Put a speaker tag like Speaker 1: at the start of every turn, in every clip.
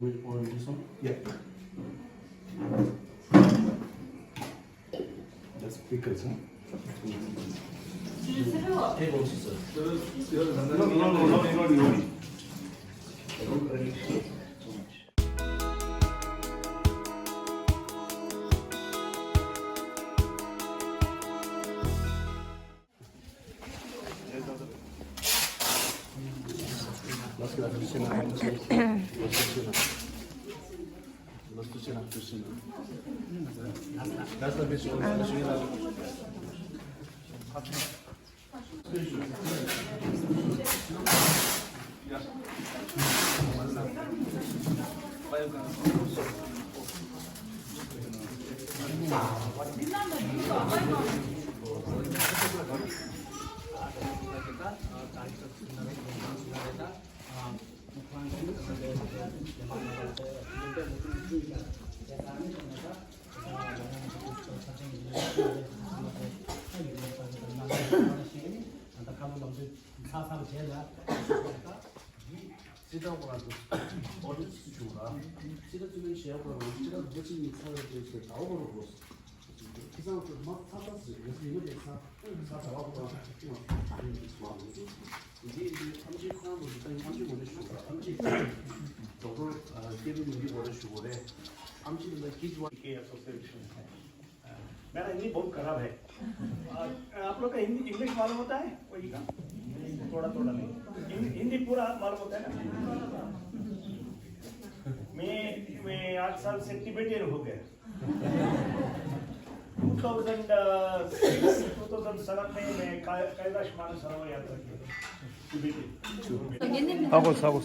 Speaker 1: Wait for this one? Yeah. That's pickles, huh? Take also, sir. No. That's the best one.
Speaker 2: मेरा हिंदी बहुत खराब है। आप लोग का हिंदी इंग्लिश मालूम होता है कोई का? थोड़ा थोड़ा नहीं, हिंदी पूरा मालूम होता है ना? मैं 8 साल से तिब्बतियन हो गया। 2007 में मैं कैलाश मानसरोवर यात्रा की Tibet.
Speaker 3: 하고.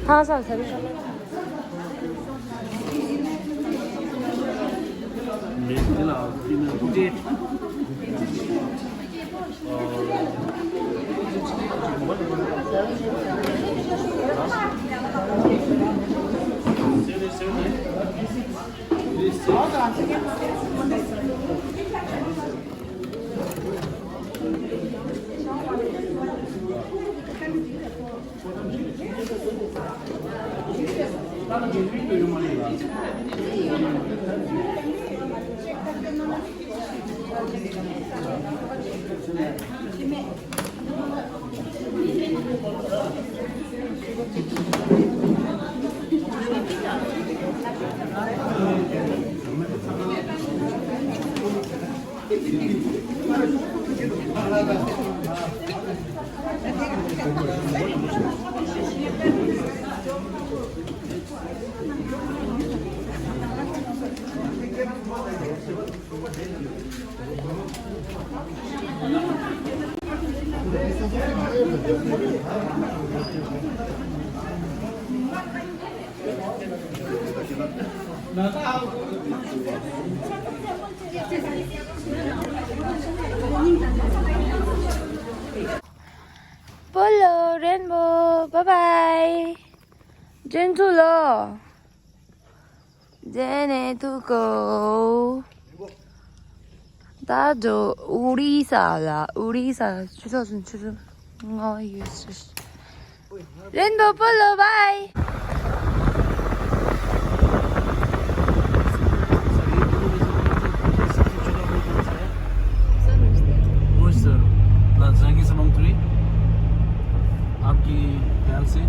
Speaker 3: 항상 재밌어. Polo, rainbow, bye bye. Gentler. Then to go. 나도 우리사라 우리사 주소준 주소 예스 랜더 폴로 바이
Speaker 1: Jangi समंग three आपकी ख्याल से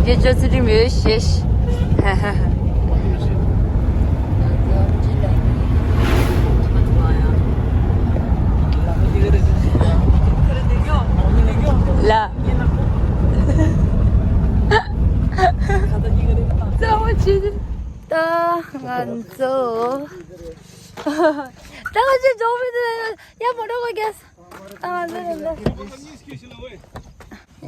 Speaker 3: 이제 저들이 몇 시? 라. 너무 지다 안줘. 당신 저기서 야 뭐라고 얘기했어? 안 되는데.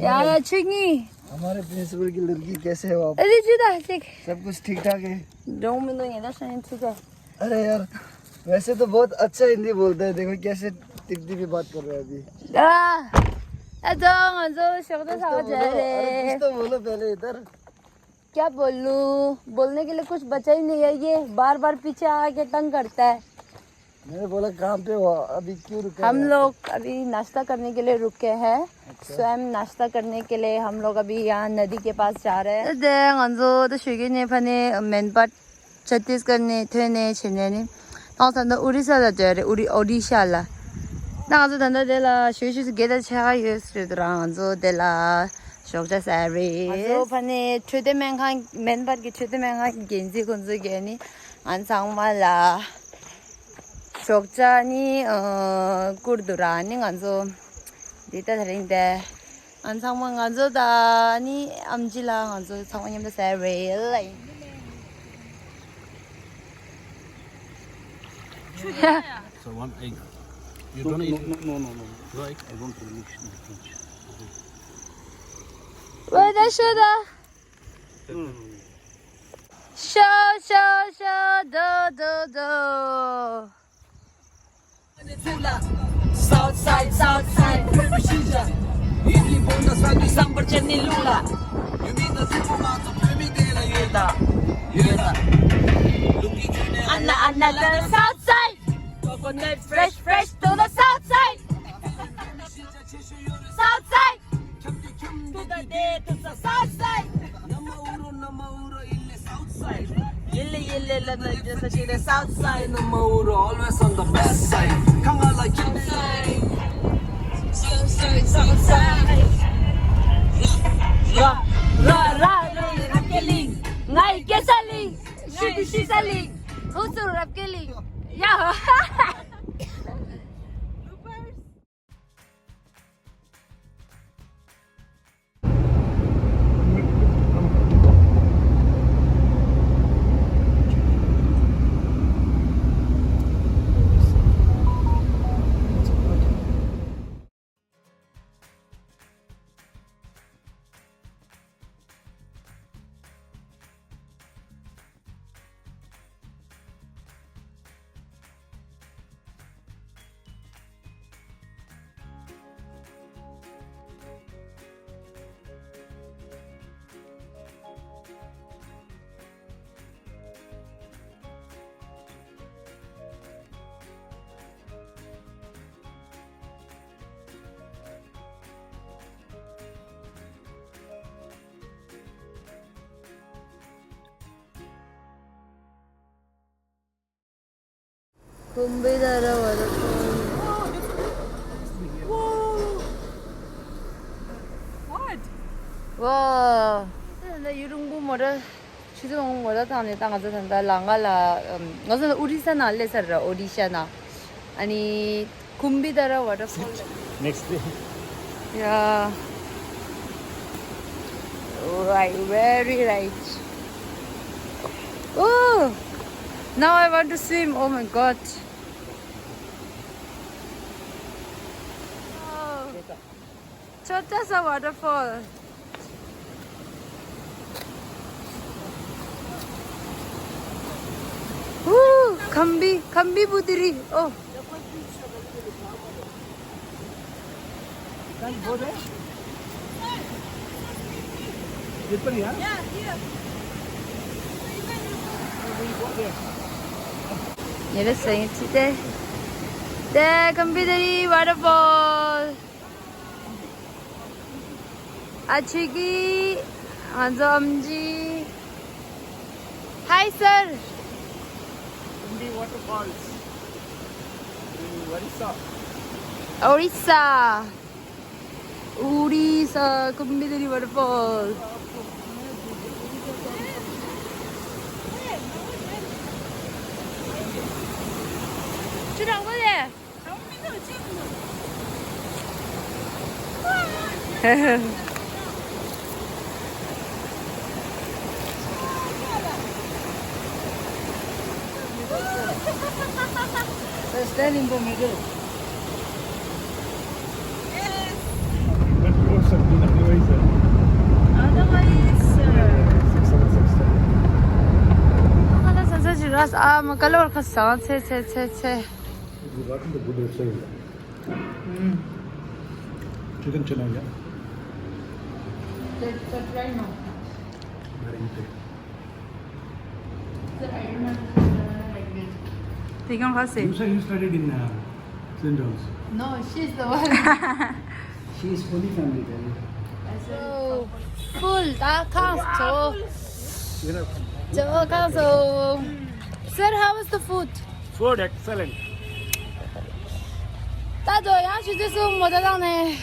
Speaker 3: 야 충이.
Speaker 4: हमारे प्रिंसिपल की लड़की कैसे हो आप?
Speaker 3: अरे जुदा देख
Speaker 4: सब कुछ ठीक ठाक है?
Speaker 3: 2 मिनट ये दस मिनट ठीक है
Speaker 4: अरे यार वैसे तो बहुत अच्छा हिंदी बोलता है, देखो कैसे टिकटी पे बात कर रहा है अभी। कुछ तो बोलो पहले इधर।
Speaker 3: क्या बोलूं? बोलने के लिए कुछ बचा ही नहीं है, ये बार बार पीछे आके तंग करता है।
Speaker 4: मैंने बोला कहाँ पे हो अभी, क्यों रुके?
Speaker 3: हम लोग अभी नाश्ता करने के लिए रुके हैं। स्वयं नाश्ता करने के लिए हम लोग अभी यहाँ नदी के पास जा रहे हैं। मैनपाट छत्तीसगढ़ ने थे ने छिने ने तंद उड़ीसा ला जा रहे ओडिशा ला नाजो धंधा देला शेष गेदा छा येस्ट्रा नाजो देला शोकजा सारी नाजो फने छुदे मेंखा मैनपाट की छुदे मेंखा गेंजी गुंजो गेनी 안상 말라 적자니 꾸르드라니 간소 디타 다른데 안상만 간소다니 암질라 간소 상황님도 세레일
Speaker 1: So one egg. You don't eat? No. Right? I want to mix it.
Speaker 3: 왜 다셔다 쇼
Speaker 5: Southside, Purvisija. Idli bonda sagi sambar chani lula. You mean the supermarket, Purvi dela yeda.
Speaker 3: Anna to the south side coconut fresh to the south side to the day to the south side
Speaker 5: Namauro ille Southside. Ille the Southside. Namauro always on the best side. Kanga like inside. Southside.
Speaker 3: ra rapkeling ngai kesaling shisaling usur rapkeling ya kumbaidara 와 근데 이런 거 뭐라 지금 뭐라 다음에 땅가서 산다 랑갈라 어서 우리사나 알레서라 오디샤나 아니 kumbaidara waterfall
Speaker 1: Next day.
Speaker 3: 야 Right, very right. Oh, now I want to swim. Oh my god. Oh, छोटा सा waterfall. Ooh, Khambi Budiri. Oh. Neresi içinde? De Kambidari waterfall. Achigi, Azamji. Hi sir.
Speaker 2: Hindi waterfalls in
Speaker 3: Odisha. Odisha Kambidari waterfall. 주랑 뭐래?
Speaker 4: So stand in the middle.
Speaker 2: That roads have been otherwise 676.
Speaker 3: 하나 선생님이라서 아, 뭐 갈로를 갔어. 채.
Speaker 2: You got in the good website. Chicken chana.
Speaker 3: 배경 봤어요.
Speaker 2: You said you studied in St. John's.
Speaker 3: No, she's the one.
Speaker 4: She is fully family then.
Speaker 3: So full. 다 칸스.
Speaker 2: You know,
Speaker 3: 저 가서. Sir, how was the food?
Speaker 2: food excellent.
Speaker 3: 따도 양식에서 못 하네.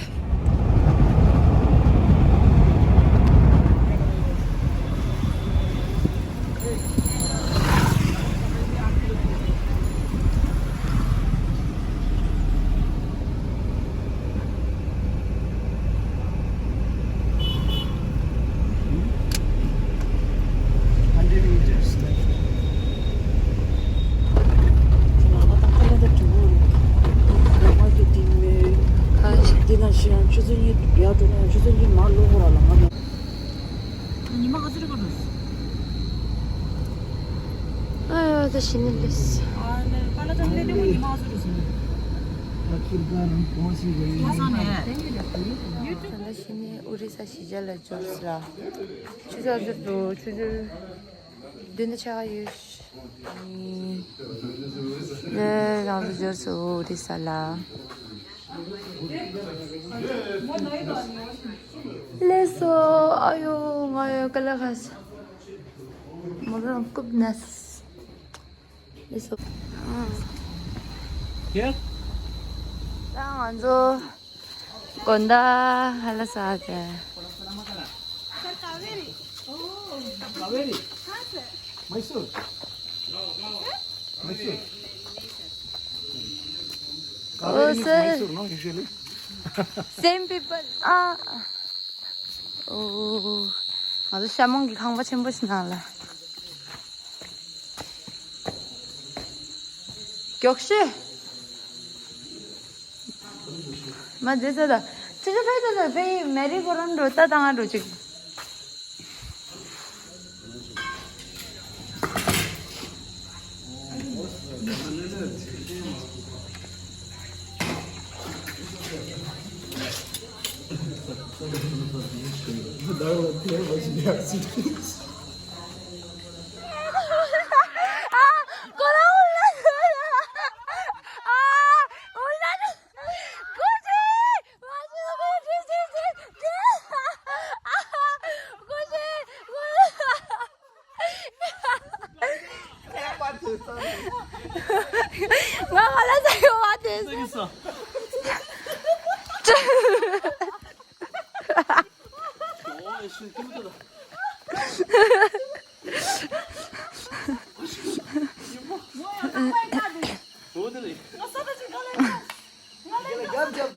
Speaker 3: 아유, 더 신을렸어. 당신이 우리사 시절에 줬으라. 주저들도 주줄 눈에 차가 유시. 네, 나도 줬어 우리사라. 레소 아유 마요 갈라가서 뭐랑 끝났어. 레소.
Speaker 2: Here?
Speaker 3: 땅 완전 건다 할라사게.
Speaker 2: Kaveri. Mysore. Mysore. Kaveri is Mysore, no, usually.
Speaker 3: Same people. 아. 오. 아주 샤몽기 강바 챔버시 나라. 역시. 맞으다. 진짜 페이저도 페이 메리고런 로따 당한 로직.
Speaker 1: 있어. 씨, 힘들다. 뭐야, 뭐야, 어디래?